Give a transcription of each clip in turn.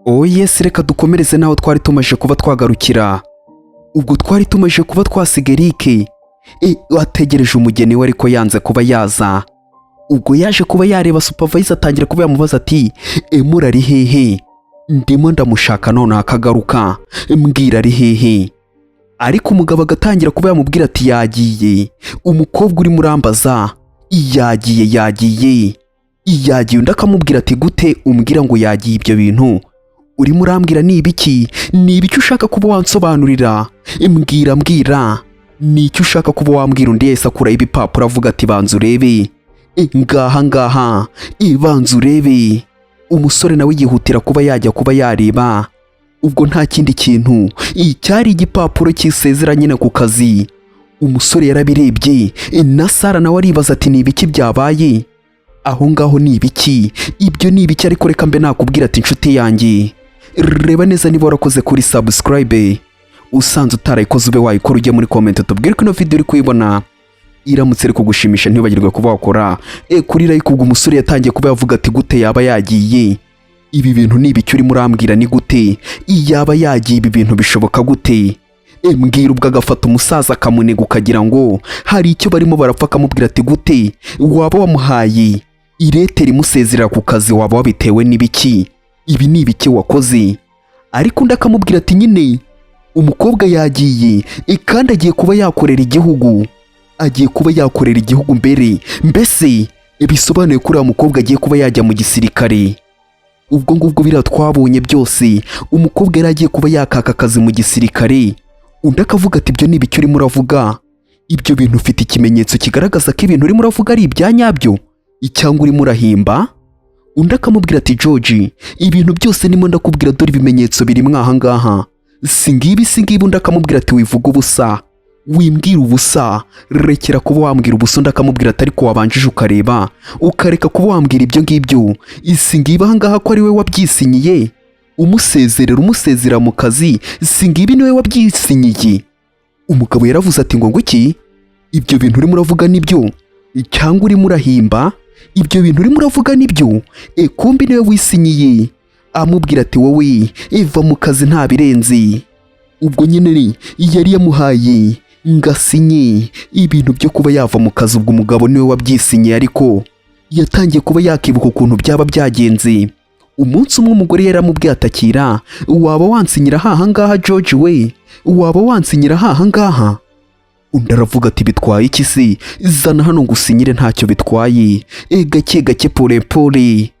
Yesi reka dukomereze naho twari tumaje kuba twagarukira. Ubwo twari tumaje kuba twasiga Eric ategereje umugeni we ariko yanze kuba yaza. Ubwo yaje kuba yareba supervisor atangira kuba yamubaza ati murari hehe? Ndimo ndamushaka none akagaruka, mbwira ari hehe? Ariko umugabo agatangira kuba yamubwira ati yagiye. Umukobwa uri murambaza yagiye undi akamubwira ati gute umbwira ngo yagiye ibyo bintu uri murambwira ni ibiki ushaka kuba wansobanurira? Mbwira ni iki ushaka kuba wambwira? Undi yese akura ibipapuro avuga ati banza urebe. Ngaha banza urebe. Umusore nawe yihutira kuba yajya kuba yareba. Ubwo nta kindi kintu cyari igipapuro cy'isezera nyine ku kazi. Umusore yarabirebye na Sara nawe aribaza ati ni ibiki byabaye aho ngaho? Ni ibiki ibyo? Ni ibiki? Ariko reka mbe nakubwira ati inshuti yanjye, reba neza niba warakoze kuri subscribe, usanze utarayikoze ube wayikora, ujye muri comment tubwire ko ino video uri kuyibona iramutse iri kugushimisha ntibagirwe kuba wakora kuri like. Ubwo umusore yatangiye kuba yavuga ati gute yaba yagiye? Ibi bintu ni ibiki uri murambwira? Ni gute yaba yagiye? Ibi bintu bishoboka gute? Mbwira. Ubwo agafata umusaza akamunega ukagira ngo hari icyo barimo barapfa, akamubwira ati gute waba wamuhaye irete rimusezerera ku kazi? Waba wabitewe n'ibiki? Ibi ni ibiki wakoze? Ariko undi akamubwira ati nyine umukobwa yagiye kandi agiye kuba yakorera igihugu, mbese bisobanuye ko uriya mukobwa agiye kuba yajya mu gisirikare. Ubwo ngubwo biriya twabonye byose, umukobwa yari agiye kuba yakaka akazi mu gisirikare. Undi akavuga ati ibyo ni ibiki urimo uravuga? Ibyo bintu ufite ikimenyetso kigaragaza ko ibintu urimo uravuga ari ibya nyabyo cyangwa urimo urahimba? Undi akamubwira ati George, ibintu byose nimo ndakubwira dore ibimenyetso biri mwaha ngaha, singibi. Undi akamubwira ati wivuga ubusa, wimbwira ubusa, rekera kuba wambwira ubusa. Undi akamubwira ati ariko wabanjije ukareka kuba wambwira ibyo ngibyo. Singibi aha ngaha ko ari we wabyisinyiye umusezera mu kazi, singibi niwe wabyisinyiye. Umugabo yaravuze ati ngo iki? Ibyo bintu urimo uravuga nibyo cyangwa urimo urahimba? Ibyo bintu urimo uravuga nibyo? Kumbi niwe wisinyiye. Amubwira ati wowe va mu kazi nta birenze. Ubwo nyine yari yamuhaye ngasinye ibintu byo kuba yava mu kazi. Ubwo umugabo niwe wabyisinyiye, ariko yatangiye kuba yakibuka ukuntu byaba byagenze. Umunsi umwe umugore yaramubwiye atakira, waba wansinyira haha ngaha George we? Waba wansinyira haha ngaha? Undi aravuga ati bitwaye iki se? Zana hano ngo usinyire, ntacyo bitwaye. Gake pole.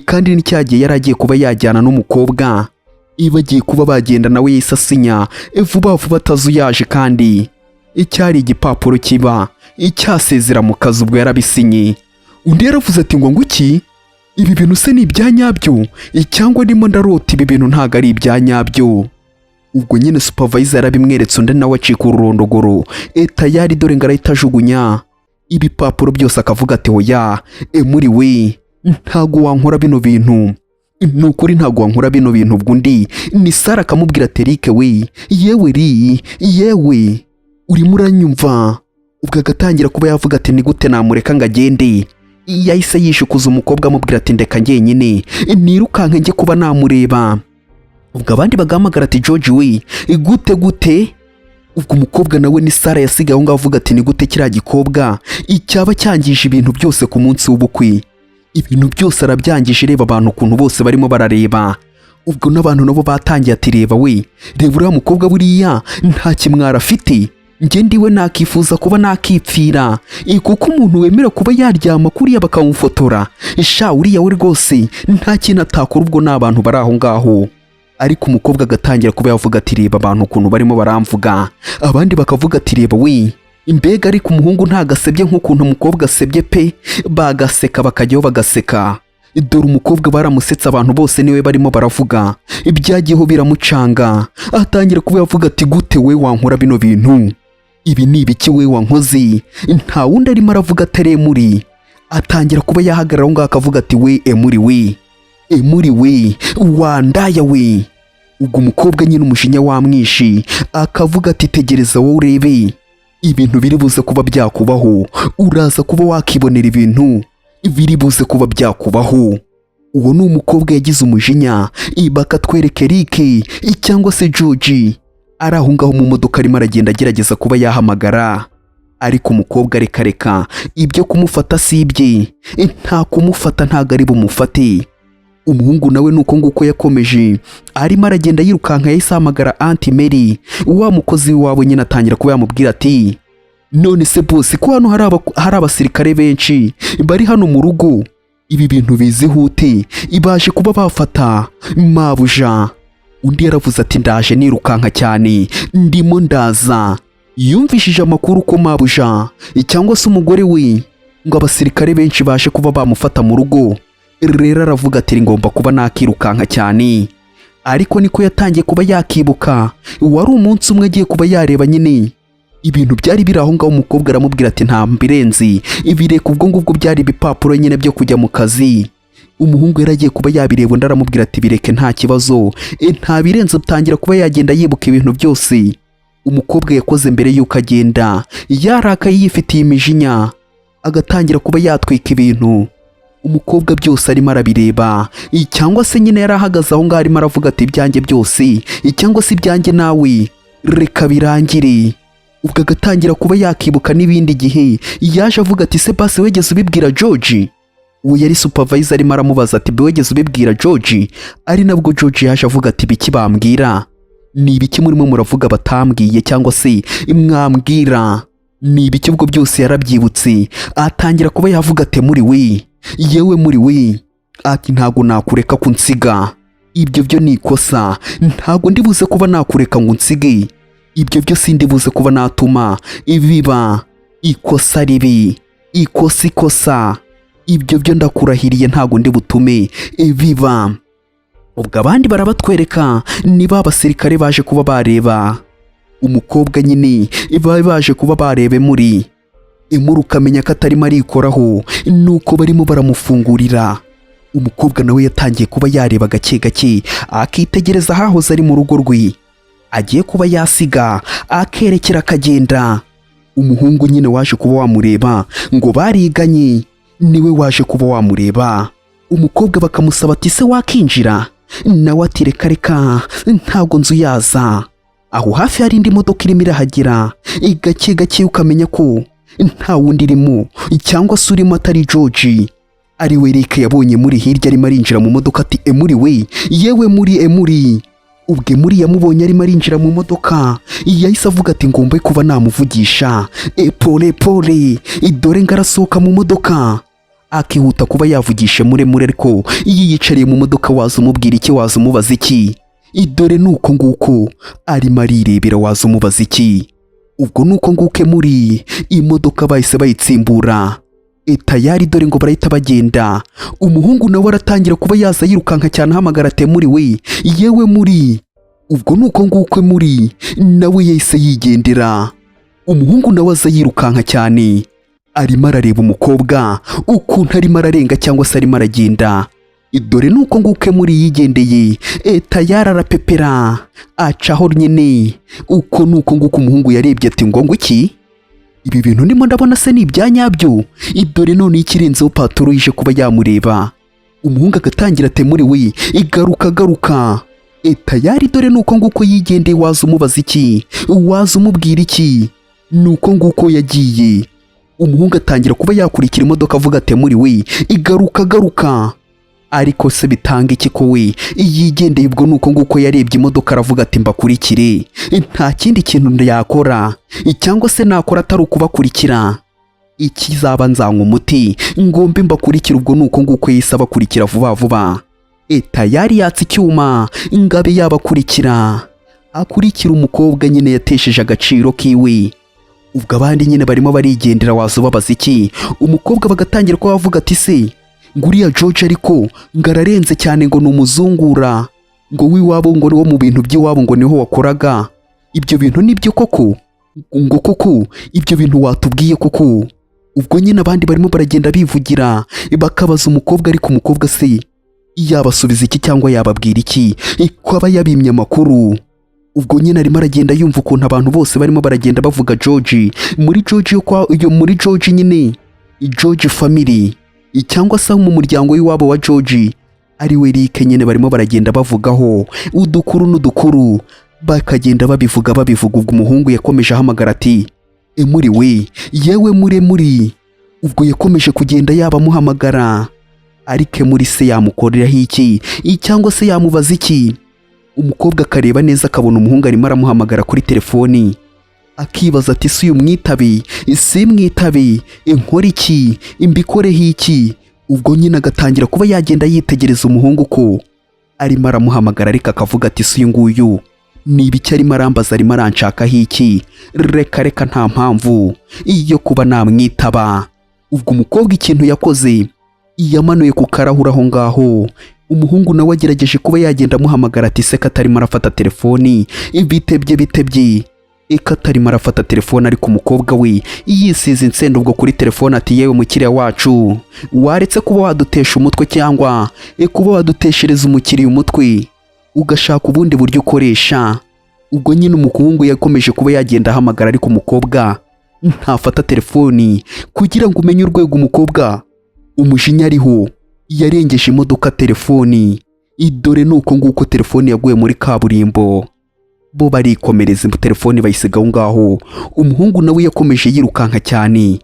Kandi n'icyagiye yari agiye kuba yajyana n'umukobwa, bagiye kuba bagenda nawe yise asinya vuba atazuyaje. kandi icyari igipapuro kiba icyasezera mu kazi. Ubwo yarabisinye. Undi yaravuze ati ngo iki? Ibi bintu se ni ibya nyabyo cyangwa ndimo ndarota? Ibi bintu ntago ari ibya nyabyo. Ubwo nyine supervisor yarabimweretse, undi nawe acika ururondogoro tayari, dore ngo arahita ajugunya ibipapuro byose. Akavuga ati oya muri we ntago wankora bino bintu, nukuri ntago wankora bino bintu. Ubwo undi ni Sara akamubwira ati Eric we, yewe urimo uranyumva? Ubwo agatangira kuba yavuga ati ni gute namureka ngo agende? Yahise yishukuza umukobwa amubwira ati ndeka njyenyine nirukanke njye kuba namureba. Ubwo abandi bagahamagara ati George we gute? Ubwo umukobwa nawe ni Sara yasigaye aho ngaho avuga ati ni gute kiriya gikobwa icyaba cyangije ibintu byose ku munsi w'ubukwe? Ibintu byose arabyangije. Reba abantu ukuntu bose barimo barareba. Ubwo n'abantu nabo batangiye ati reba uriya mukobwa buriya nta kimwara afite. Njye ndiwe nakifuza kuba nakipfira kuko umuntu wemera kuba yaryama kuriya bakamufotora uriya we rwose nta kintu atakora. Ubwo n'abantu bari aho ngaho, ariko umukobwa agatangira kuba yavuga ati reba abantu ukuntu barimo baramvuga. Abandi bakavuga ati reba mbega ariko umuhungu ntagasebye nk'ukuntu umukobwa asebye pe. Bagaseka bakajyaho bagaseka. Dore umukobwa baramusetse, abantu bose niwe barimo baravuga. Ibyagiyeho biramucanga, atangira kuba yavuga ati gute we wankora bino bintu? Ibi ni ibiki we wankoze? Nta wundi arimo aravuga atari muri. Atangira kuba yahagarara aho ngaho akavuga ati muri we wandaya we. Ubwo umukobwa nyine umujinya wamwishi, akavuga ati tegereza wowe urebe ibintu biri buze kuba byakubaho. Uraza kuba wakibonera ibintu biri buze kuba byakubaho. uwo ni umukobwa yagize umujinya bakatwereka Eric cyangwa se George ari aho ngaho mu modoka arimo aragenda agerageza kuba yahamagara, ariko umukobwa reka ibyo kumufata si ibye, nta kumufata ntago ari bumufate. Umuhungu nawe nuko nguko yakomeje arimo aragenda yirukanka, yahise ahamagara Auntie Mary wa mukozi wabo nyine atangira kuba yamubwira ati none se boss ko hano hari abasirikare benshi bari hano mu rugo, ibi bintu bizihute ibaje kuba bafata mabuja. Undi yaravuze ati ndaje nirukanka cyane ndimo ndaza. Yumvishije amakuru ko mabuja cyangwa se umugore we ngo abasirikare benshi baje kuba bamufata mu rugo, rero aravuga ati ngomba kuba nakirukanka cyane. Ariko niko yatangiye kuba yakibuka, wari umunsi umwe agiye kuba yareba nyine ibintu byari biri aho ngaho. Umukobwa aramubwira ati nta mbirenzi ibireka, ubwo ngubwo byari ibipapuro nyine byo kujya mu kazi. Umuhungu yaragiye kuba yabireba, undi aramubwira ati bireke nta kibazo, nta birenze. Utangira kuba yagenda yibuka ibintu byose umukobwa yakoze mbere y'uko agenda, yarakaye yifitiye imijinya, agatangira kuba yatwika ibintu. Umukobwa byose arimo arabireba, cyangwa se nyine yari ahagaze aho ngaho arimo aravuga ati ibyanjye byose cyangwa se ibyanjye nawe reka birangire. Ubwo agatangira kuba yakibuka n'ibindi gihe yaje avuga ati se basi wegeze ubibwira George? Uwo yari supervisor arimo aramubaza ati wegeze ubibwira George? Ari nabwo George yaje avuga ati biki bambwira, ni ibiki murimo muravuga batambwiye cyangwa se mwambwira, ni ibiki? Ubwo byose yarabyibutse, atangira kuba yavuga ati muri we, yewe muri we, ati ntago nakureka kunsiga, ibyo byo ni ikosa, ntago ndibuze kuba nakureka ngo unsige, ibyo byo sindi buze kuba natuma biba ikosa ribi, ikosa, ibyo byo ndakurahiriye ntago ndi butume biba. Ubwo abandi barabatwereka niba abasirikare baje kuba bareba umukobwa nyine, baje kuba barebe muri Inkuru, ukamenya ko atarimo arikoraho, nuko barimo baramufungurira. Umukobwa nawe yatangiye kuba yareba gake akitegereza hahoze ari mu rugo rwe, agiye kuba yasiga akerekera akagenda. Umuhungu nyine waje kuba wamureba ngo bariganye niwe waje kuba wamureba. Umukobwa bakamusaba ati se wakinjira? Nawe ati reka ntabwo nzu yaza. Aho hafi hari indi modoka irimo irahagera, gake ukamenya ko nta wundi irimo cyangwa se urimo atari George. Ari we Eric yabonye muri hirya arimo arinjira mu modoka ati emuri we, yewe muri emuri. Ubwe muri yamubonye arimo arinjira mu modoka, yahise avuga ati ngomba kuba namuvugisha, pole dore ngarasohoka mu modoka. Akihuta kuba yavugisha muremure, ariko yiyicariye mu modoka waza umubwira iki, waza umubaza iki? Dore nuko nguko arimo arirebera, waza umubaza iki? Ubwo nuko nguke muri imodoka bahise bayitsimbura tayari, dore ngo barahita bagenda. Umuhungu nawe aratangira kuba yaza yirukanka cyane ahamagara ati muri we, yewe muri. Ubwo nuko nguko muri nawe yahise yigendera. Umuhungu nawe aza yirukanka cyane arimo arareba umukobwa ukuntu arimo ararenga cyangwa se arimo aragenda. Dore nuko nguke muri yigendeye tayari arapepera acaho nyine. Uko nuko nguko umuhungu yarebye ati ngo iki? Ibi bintu ndimo ndabona se ni ibyanyabyo? Dore none ikirenzeho patoro yije kuba yamureba. Umuhungu agatangira ati muri we, garuka. Tayari dore nuko nguko yigendeye, waza umubaza iki, waza umubwira iki? Nuko nguko yagiye. Umuhungu atangira kuba yakurikira imodoka avuga ati muri we, garuka. Ariko se bitanga iki ko we yigendeye? Ubwo nuko nguko yarebye imodoka aravuga ati mbakurikire, nta kindi kintu yakora cyangwa se nakora atari ukubakurikira. Ikizaba nzanywa umuti ngombe mbakurikira. Ubwo nuko nguko yise abakurikira vuba. Tayari yatse icyuma ngabe yabakurikira, akurikira umukobwa nyine yatesheje agaciro kiwe. Ubwo abandi nyine barimo barigendera, waza ubabaza iki? Umukobwa bagatangira kuba bavuga ati se nguriya George ariko ngararenze cyane, ngo ni umuzungura, ngo wiwabo ngo niwo mu bintu by'iwabo ngo niho wakoraga. Ibyo bintu nibyo koko? Ngo koko ibyo bintu watubwiye koko? Ubwo nyine abandi barimo baragenda bivugira bakabaza umukobwa, ariko umukobwa se yabasubiza iki cyangwa yababwira iki ko aba yabimye amakuru? Ubwo nyine arimo aragenda yumva ukuntu abantu bose barimo baragenda bavuga George, muri George nyine George family cyangwa se mu muryango w'iwabo wa George ari we Eric nyine barimo baragenda bavugaho udukuru n'udukuru, bakagenda babivuga ubwo umuhungu yakomeje ahamagara ati muri we, yewe muri ubwo yakomeje kugenda yaba amuhamagara, ariko muri se yamukoreraho iki cyangwa se yamubaza iki? Umukobwa akareba neza akabona umuhungu arimo aramuhamagara kuri telefoni, akibaza ati si uyu mwitabe, si mwitabe, inkora iki, imbikoreho iki? Ubwo nyine agatangira kuba yagenda yitegereza umuhungu ko arimo aramuhamagara, ariko akavuga ati si uyu nguyu, ni ibiki arimo arambaza, arimo aranshakaho iki? Reka nta mpamvu iyo kuba namwitaba. Ubwo umukobwa ikintu yakoze, yamanuye ku karahura aho ngaho. Umuhungu nawe agerageje kuba yagenda amuhamagara ati se katarimo arafata telefoni, bitebye katarimo arafata telefoni, ariko umukobwa we yisize insenda ubwo kuri telefoni ati yewe mukiriya wacu, waretse kuba wadutesha umutwe cyangwa kuba waduteshereza umukiriya umutwe ugashaka ubundi buryo ukoresha. Ubwo nyine umuhungu yakomeje kuba yagenda ahamagara, ariko umukobwa ntafata telefoni. Kugira ngo umenye urwego umukobwa umujinya ariho, yarengeje imodoka telefoni. Dore nuko nguko telefoni yaguye muri kaburimbo, bo barikomereza telefoni bayisiga aho ngaho. Umuhungu nawe yakomeje yirukanka cyane,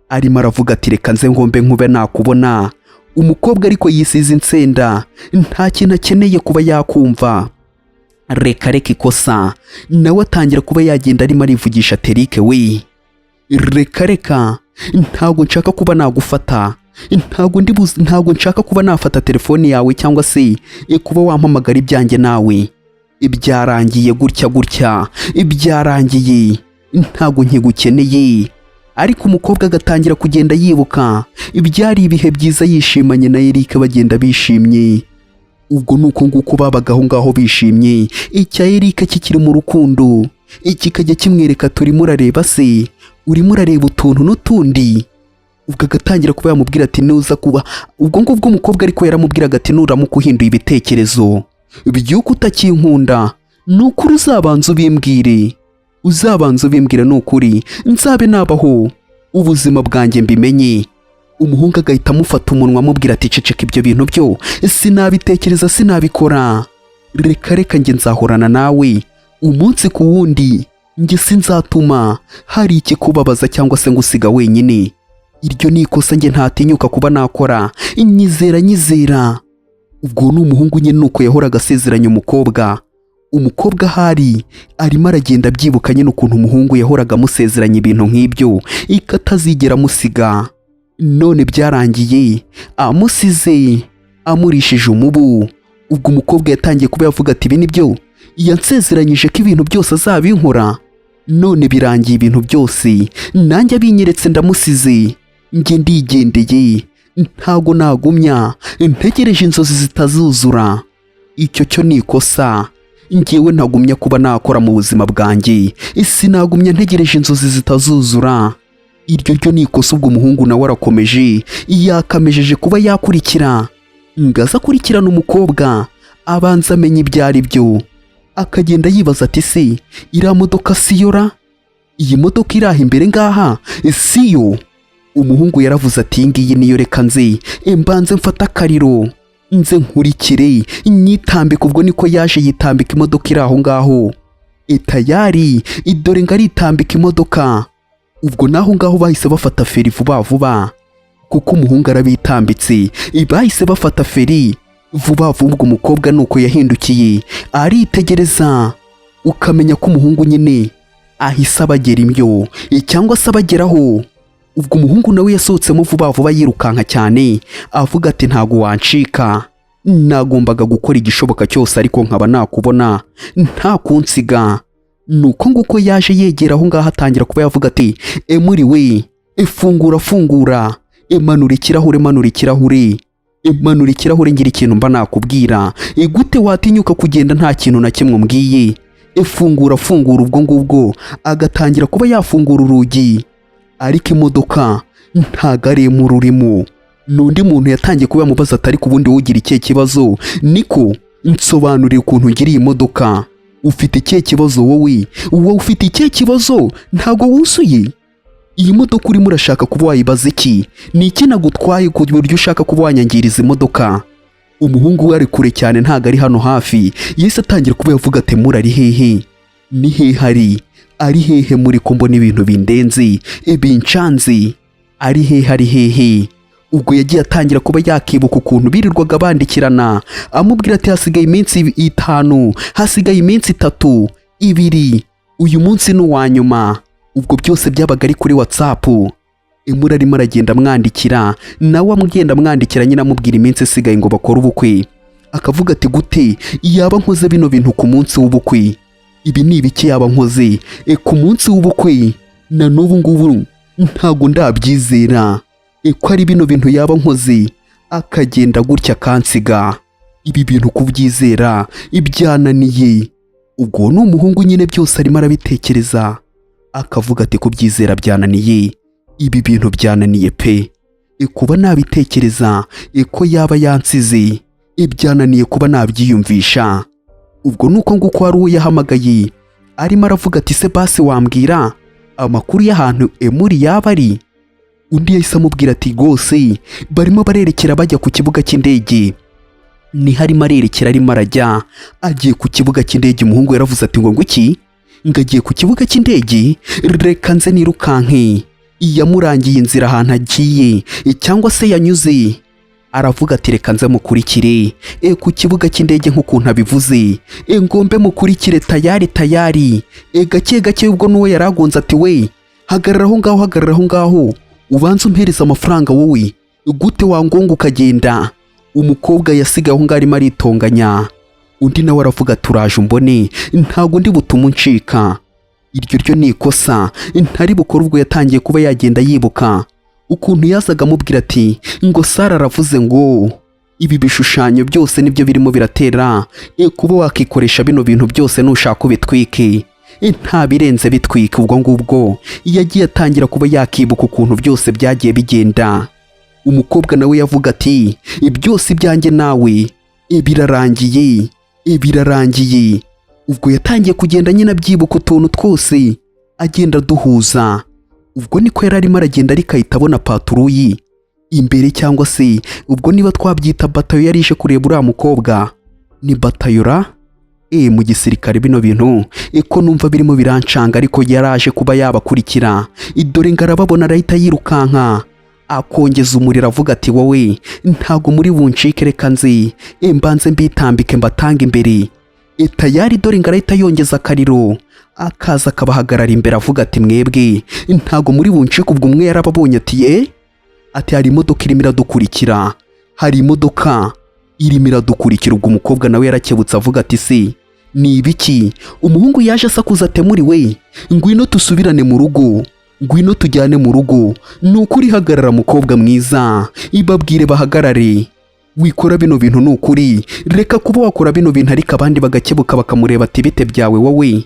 arimo aravuga ati reka nze ngombe nkube nakubona. Umukobwa ariko yisize insenda, nta kintu akeneye kuba yakumva. Reka ikosa, nawe atangira kuba yagenda arimo arivugisha Eric we, reka ntabwo nshaka kuba nagufata, ntabwo nshaka kuba nafata telefoni yawe cyangwa se kuba wampamagara ibyanjye nawe. Ibyarangiye gutya, ibyarangiye, ntabwo nkigukeneye. Ariko umukobwa agatangira kugenda yibuka ibyari ibihe byiza yishimanye na Eric, bagenda bishimye. Ubwo nuko nguko babaga aho ngaho bishimye, icya Eric kikiri mu rukundo, kikajya kimwereka turimo urareba se, urimo urareba utuntu n'utundi. Ubwo agatangira kuba yamubwira ati nuza kuba, ubwo ngubwo umukobwa ariko yaramubwiraga ati nuramuka uhinduye ibitekerezo by'uko utakinkunda, nukuri uzabanza ubimbwire, nukuri nzabe nabaho ubuzima bwanjye mbimenye. Umuhungu agahita amufata umunwa amubwira ati ceceka, ibyo bintu byo sinabitekereza, sinabikora. Reka njye nzahorana nawe umunsi ku wundi, njye sinzatuma hari ikikubabaza cyangwa se ngo usiga wenyine. Iryo ni ikosa njye ntatinyuka kuba nakora, nyizera. Ubwo ni umuhungu nyine nuko yahoraga asezeranya umukobwa hari arimo aragenda abyibukanye n'ukuntu umuhungu yahoraga amusezeranya ibintu nk'ibyo, ikatazigera amusiga. None byarangiye amusize, amurishije umubu. Ubwo umukobwa yatangiye kuba yavuga ati ibi nibyo yansezeranyije ko ibintu byose azabinkora, none birangiye ibintu byose, nanjye abinyeretse ndamusize, njye ndigendeye, ntago nagumya ntegereje inzozi zitazuzura. Icyo cyo ni ikosa, njyewe ntagumya kuba nakora mu buzima bwanjye, sinagumya ntegereje inzozi zitazuzura. Iryo ryo ni ikosa. Ubwo umuhungu nawe arakomeje, yakamejeje kuba yakurikira, ngaza akurikirana umukobwa, abanza amenya ibyo ari byo. Akagenda yibaza ati se iriya modoka siyora, iyi modoka iri aha imbere ngaha siyo? Umuhungu yaravuze ati ngiyi niyo, reka nze mbanze mfata akariro nze nkurikire nyitambika. Ubwo niko yaje yitambika imodoka iri aho ngaho, tayari dore ngo aritambika imodoka. Ubwo naho ngaho bahise bafata feri vuba, kuko umuhungu arabitambitse, bahise bafata feri vuba. Ubwo umukobwa nuko yahindukiye aritegereza, ukamenya ko umuhungu nyine ahise abagera imbyo cyangwa se abageraho. Ubwo umuhungu nawe yasohotsemo vuba yirukanka cyane, avuga ati ntago wancika, nagombaga gukora igishoboka cyose ariko nkaba nakubona nta kunsiga. Nuko nguko yaje yegera aho ngaho, atangira kuba yavuga ati muri we, fungura, manura ikirahure, ngira ikintu mba nakubwira. Gute watinyuka kugenda nta kintu na kimwe umbwiye? Fungura. Ubwo ngubwo agatangira kuba yafungura urugi, ariko imodoka ntago arimo ururimo. N'undi muntu yatangiye kuba yamubaza ati ariko ubundi wowe ugira ikihe kibazo? Niko nsobanurira ukuntu ngira iyi modoka. Ufite ikihe kibazo wowe ufite ikihe kibazo? Ntago wuzuye iyi modoka urimo urashaka kuba wayibaza iki? Ni iki nagutwaye ku buryo ushaka kuba wanyangiriza imodoka? umuhungu we ari kure cyane ntago ari hano hafi. Yahise atangira kuba yavuga ati muri ari hehe, ni hehe ari hehe muri ko mbona ibintu bindenzi bincanzi, ari hehe. Ubwo yagiye atangira kuba yakibuka ukuntu birirwaga bandikirana amubwira ati hasigaye iminsi 5, hasigaye iminsi 3, 2, uyu munsi ni uwa nyuma. Ubwo byose byabaga ari kuri WhatsApp. Muri arimo aragenda amwandikira, nawe amugenda amwandikira nyine amubwira iminsi isigaye ngo bakore ubukwe. Akavuga ati gute yaba nkoze bino bintu ku munsi w'ubukwe, ibi ni ibiki yaba nkoze ku munsi w'ubukwe, na n'ubu ngubu ntago ndabyizera ko ari bino bintu yaba nkoze. Akagenda gutya kansiga, ibi bintu kubyizera ibyananiye. Ubwo n'umuhungu nyine byose arimo arabitekereza, akavuga ati kubyizera byananiye, ibi bintu byananiye pe, kuba nabitekereza ko yaba yansize, ibyananiye kuba nabyiyumvisha. Ubwo nuko nguko hari uwo yahamagaye arimo aravuga ati se basi wambwira amakuru y'ahantu muri yaba ari. Undi yahise amubwira ati rwose barimo barerekera bajya ku kibuga cy'indege. Ni harimo arerekera arimo arajya, agiye ku kibuga cy'indege. Umuhungu yaravuze ati ngo iki ngagiye ku kibuga cy'indege, reka nze nirukanke. Yamurangiye inzira ahantu agiye cyangwa se yanyuze. Aravuga ati reka nze mukurikire ku kibuga cy'indege nk'ukuntu abivuze, ngombe mukurikire tayari gake gake. Ubwo nuwo yaragonze ati we hagarara aho ngaho ubanza umpereza amafaranga wowe, gute wangonga ukagenda. Umukobwa yasigaye aho ngaho arimo aritonganya. Undi nawe aravuga turaje umbone, ntago ndi butuma uncika. Iryo ryo ni ikosa ntari bukora. Ubwo yatangiye kuba yagenda yibuka ukuntu yazaga amubwira ati ngo Sara aravuze ngo ibi bishushanyo byose nibyo birimo biratera kuba wakikoresha bino bintu byose nushaka ubitwike, nta birenze bitwike. Ubwo ngubwo yagiye atangira kuba yakibuka ukuntu byose byagiye bigenda. Umukobwa nawe yavuga ati byose ibyanjye nawe birarangiye. Ubwo yatangiye kugenda nyine abyibuka utuntu twose agenda duhuza. Ubwo niko yari arimo aragenda ariko ahita abona paturuyi imbere, cyangwa se ubwo niba twabyita batayo yari ije kureba uriya mukobwa. Ni batayora mu gisirikare. Bino bintu ko numva birimo birancanga, ariko yaraje kuba yabakurikira. Dore ngarababona arahita yirukanka akongeza umuriro avuga ati wowe ntago muri buncike, reka nzi mbanze mbitambike mbatanga imbere. Tayari dore ngarahita yongeza akariro akaza akabahagarara imbere avuga ati mwebwe ntago muri buncike. Ubwo umwe yarababonye ati ati hari imodoka irimo iradukurikira, hari imodoka irimo iradukurikira. Ubwo umukobwa nawe yarakebutse avuga ati se ni ibiki? Umuhungu yaje asakuza ati muri we ngwino tusubirane mu rugo, ngwino tujyane mu rugo. Nukuri hagarara mukobwa mwiza, ibabwire bahagarare, wikora bino bintu nukuri, reka kuba wakora bino bintu ariko abandi bagakebuka bakamureba ati bite byawe wowe.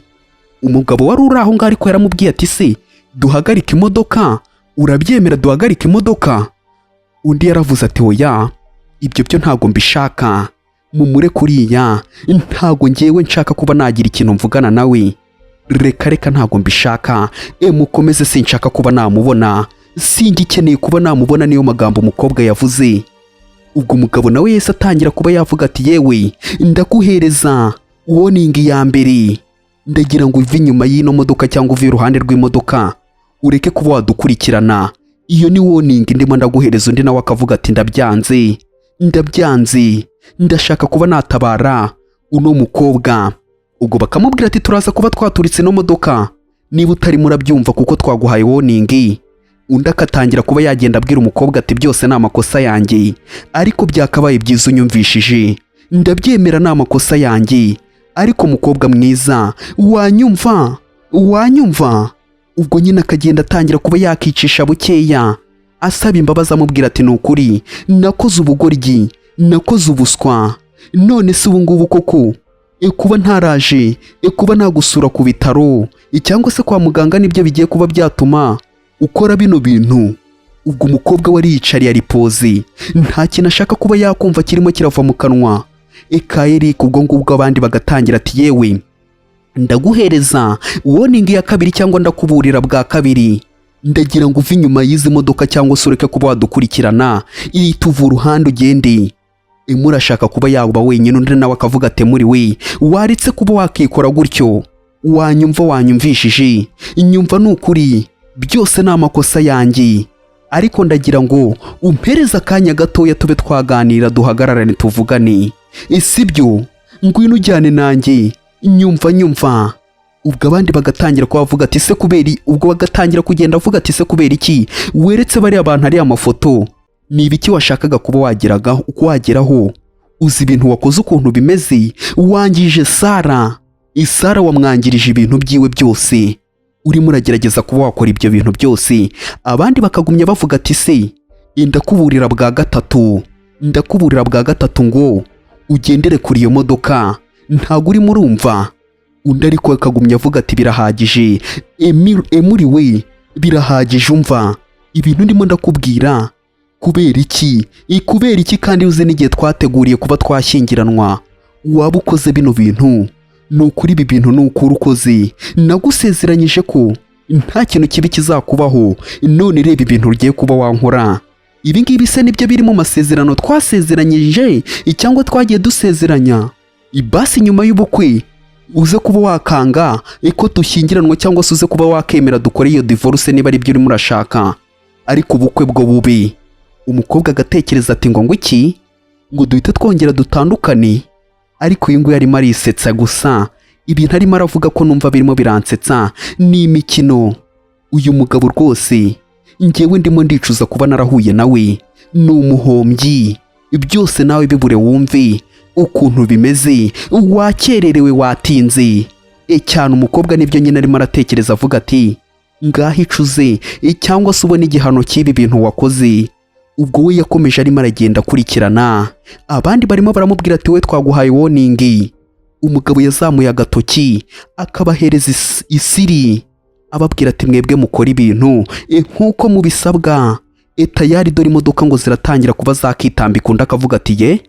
Umugabo wari uri aho ngaho ariko yaramubwiye ati se duhagarike imodoka, urabyemera duhagarike imodoka? Undi yaravuze ati oya ibyo byo ntago mbishaka, mumure kuriya, ntago ngewe nshaka kuba nagira ikintu mvugana nawe, reka ntago mbishaka, mukomeze sinshaka kuba namubona, singikeneye kuba namubona. Niyo magambo umukobwa yavuze. Ubwo umugabo nawe yese atangira kuba yavuga ati yewe ndakuhereza warning ya mbere, ndagira ngo uve inyuma y'ino modoka cyangwa uve iruhande rw'imodoka, ureke kuba wadukurikirana. Iyo ni warning ndimo ndaguhereza. Undi nawe akavuga ati ndabyanze, ndashaka kuba natabara uno mukobwa. Ubwo bakamubwira ati turaza kuba twaturitse no modoka niba utari murabyumva kuko twaguhaye warning. Undi akatangira kuba yagenda abwira umukobwa ati byose ni amakosa yanjye, ariko byakabaye byiza unyumvishije. Ndabyemera ni amakosa yanjye, ariko mukobwa mwiza wanyumva. Ubwo nyine akagenda atangira kuba yakicisha bukeya asaba imbabazi amubwira ati nukuri nakoze ubugoryi, nakoze ubuswa, none se ubu ngubu koko kuba ntaraje kuba nagusura ku bitaro cyangwa se kwa muganga nibyo bigiye kuba byatuma ukora bino bintu. Ubwo umukobwa wari yicariye ari pozi, nta kintu ashaka kuba yakumva kirimo kirava mu kanwa Ariko. Ubwo ngubwo abandi bagatangira ati yewe ndaguhereza warning ya kabiri cyangwa ndakuburira bwa kabiri, ndagira ngo uve inyuma y'izi modoka cyangwa se ureke kuba wadukurikirana, iri tuva uruhande ugende. murashaka kuba yaba wenyine, undi nawe akavuga ati muri we waritse kuba wakikora gutyo, wanyumvishije, inyumva ni ukuri byose ni amakosa yanjye, ariko ndagira ngo umpereze akanya gatoya tube twaganira, duhagararane tuvugane, sibyo? Ngwino ujyane nanjye, nyumva. Ubwo abandi bagatangira kubavuga ati se kubera, ubwo bagatangira kugenda avuga ati se kubera iki weretse bari abantu ari amafoto, ni ibiki washakaga kuba wageraga uko wageraho, uzi ibintu wakoze ukuntu bimeze, wangije Sara wamwangirije ibintu byiwe byose, urimo uragerageza kuba wakora ibyo bintu byose. Abandi bakagumya bavuga ati se ndakuburira bwa gatatu ngo ugendere kuri iyo modoka, ntago urimo urumva. Undi ariko akagumya avuga ati birahagije, muri we birahagije, umva ibintu ndimo ndakubwira. Kubera iki kandi uze n'igihe twateguriye kuba twashyingiranwa waba ukoze bino bintu? Ni ukuri ibi bintu ni ukuri ukoze, nagusezeranyije ko nta kintu kibi kizakubaho, none reba ibintu ugiye kuba wankora. Ibi ngibi se nibyo biri mu masezerano twasezeranyije cyangwa twagiye dusezeranya? Ibasi nyuma y'ubukwe uze kuba wakanga ko dushyingiranwa, cyangwa se uze kuba wakemera dukore iyo divorce niba ari byo urimo urashaka. Ariko ubukwe bwo bubi. Umukobwa agatekereza ati ngo iki, ngo duhite twongera dutandukane. Ariko uyu nguyu arimo arisetsa gusa, ibintu arimo aravuga ko numva birimo biransetsa, ni imikino. Uyu mugabo rwose njyewe ndimo ndicuza kuba narahuye nawe, ni umuhombyi. Byose nawe bibure wumve ukuntu bimeze, wakererewe, watinze cyane. Umukobwa nibyo nyine arimo aratekereza avuga ati ngaho icuze cyangwa se ubone igihano cy'ibi bintu wakoze. Ubwo we yakomeje arimo aragenda akurikirana, abandi barimo baramubwira ati we twaguhaye warning. Umugabo yazamuye agatoki akabahereza isiri, ababwira ati mwebwe mukora ibintu nk'uko mubisabwa, tayari dore imodoka ngo ziratangira kuba zakitambika. Undi akavuga ati ye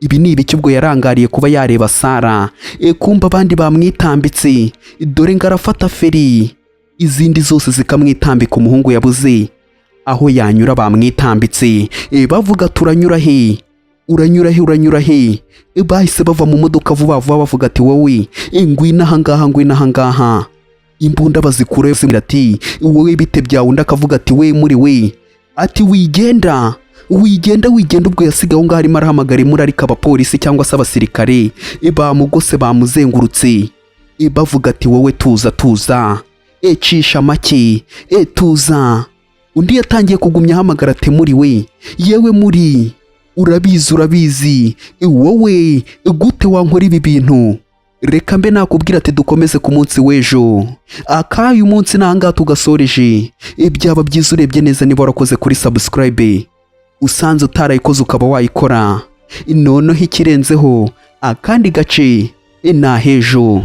ibi ni ibiki? Ubwo yarangariye kuba yareba Sara, kumba abandi bamwitambitse, dore ngo arafata feri, izindi zose zikamwitambika. Umuhungu yabuze aho yanyura, bamwitambitse bavuga turanyura he, uranyura he. Bahise bava mu modoka vuba vuba bavuga ati wowe ngwino ahangaha. Imbunda bazikura yose, ati wowe bite byawe? Undi akavuga ati we muri we, ati wigenda. Ubwo yasigaho ngaho arimo arahamagara imura, ariko abapolisi cyangwa se abasirikare bamugose, bamuzengurutse, bavuga ati wowe tuza, cisha make, tuza. Undi yatangiye kugumya ahamagara ati muri we, yewe muri urabizi wowe gute wankora ibi bintu? Reka mbe nakubwira ati dukomeze ku munsi w'ejo, akayu munsi nanga tugasoreje. Byaba byiza urebye neza niba warakoze kuri subscribe, usanze utarayikoze ukaba wayikora. Noneho ikirenzeho akandi gace na hejo.